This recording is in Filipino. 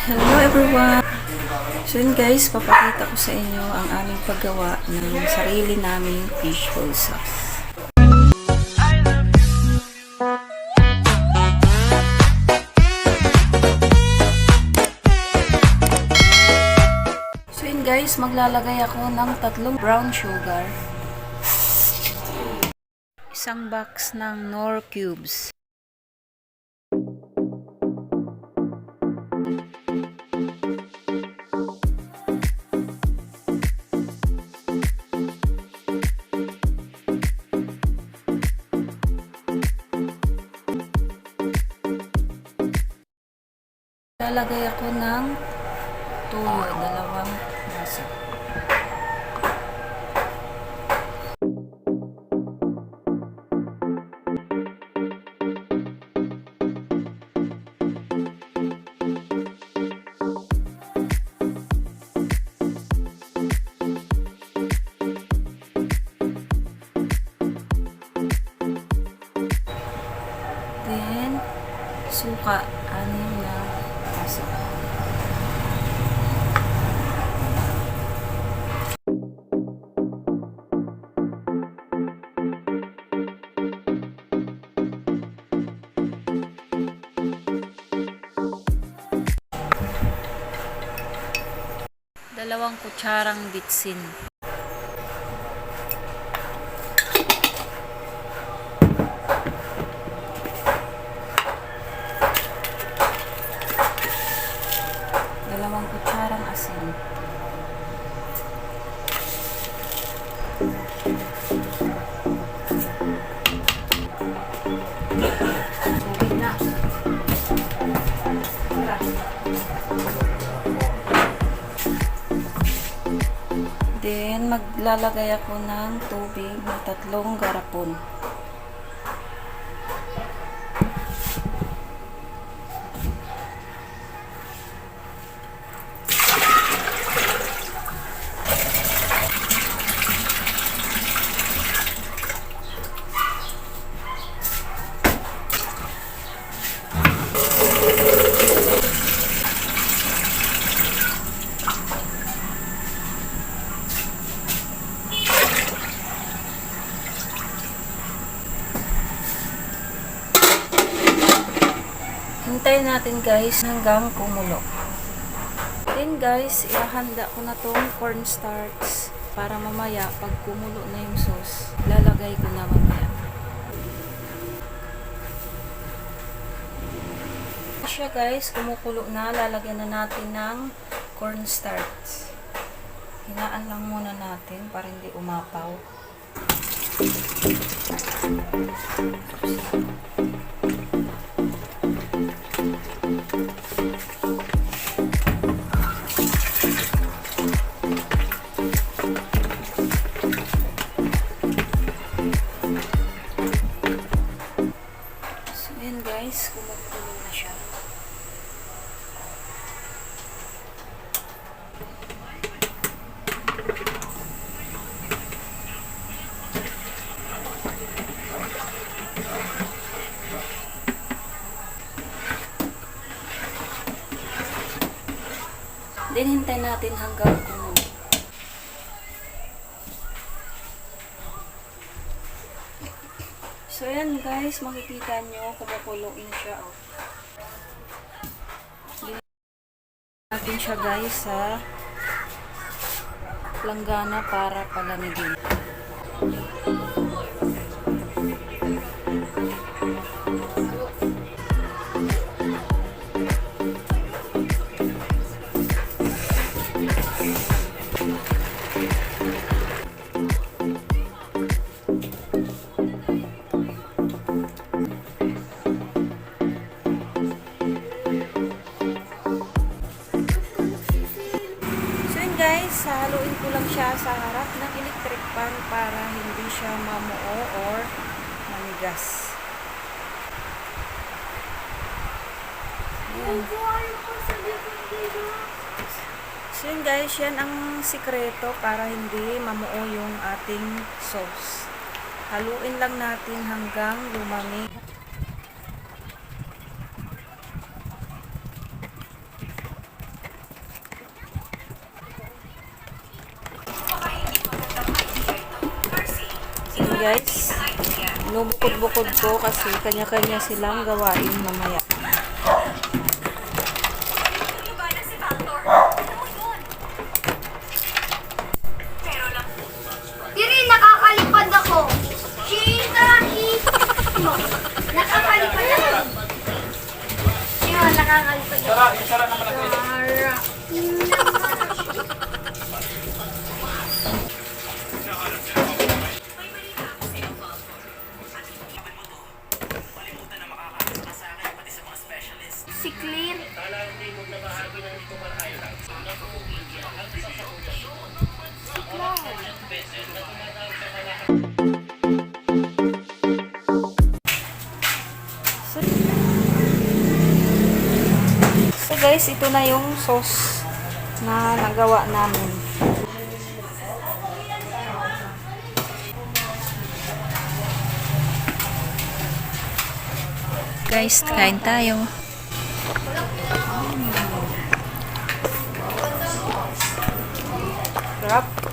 Hello everyone! So yun guys, papakita ko sa inyo ang aming paggawa ng sarili naming fishball sauce. So yun guys, maglalagay ako ng 3 brown sugar, isang box ng Nor cubes, lalagay ako ng tuyo, 2 baso. Then, suka, 6 na baso. Dalawang kutsarang bitsin. Dalawang kutsarang asin. Tubig na. Then, maglalagay ako ng tubig na 3 garapon. Hintayin natin guys hanggang kumulo. Then guys, ihahanda ko na tong cornstarch para mamaya pag kumulo na yung sauce, lalagay ko na mamaya. Siya guys, kumukulo na, lalagyan na natin ng cornstarch. Hinaan lang muna natin para hindi umapaw. Guys, kumukulo na siya. Then, hintay natin hanggang kumulo. So, yan guys, makikita nyo, kumukulo na siya. Dinilagay natin siya guys sa langgana para palamigin. Guys, haluin ko lang siya sa harap ng electric pan para hindi siya mamuo or manigas. Yan. So yun guys, yan ang sikreto para hindi mamuo yung ating sauce. Haluin lang natin hanggang lumamig. guys. Nubukod-bukod ko kasi kanya-kanya silang gawain mamaya. Diri, nakakalipad ako. Nakakalipad ako. Yun, nakakalipad ako. Isara naman ako. Si Clear. So guys, ito na yung sauce na nagawa namin. Guys, kain tayo. Sarap.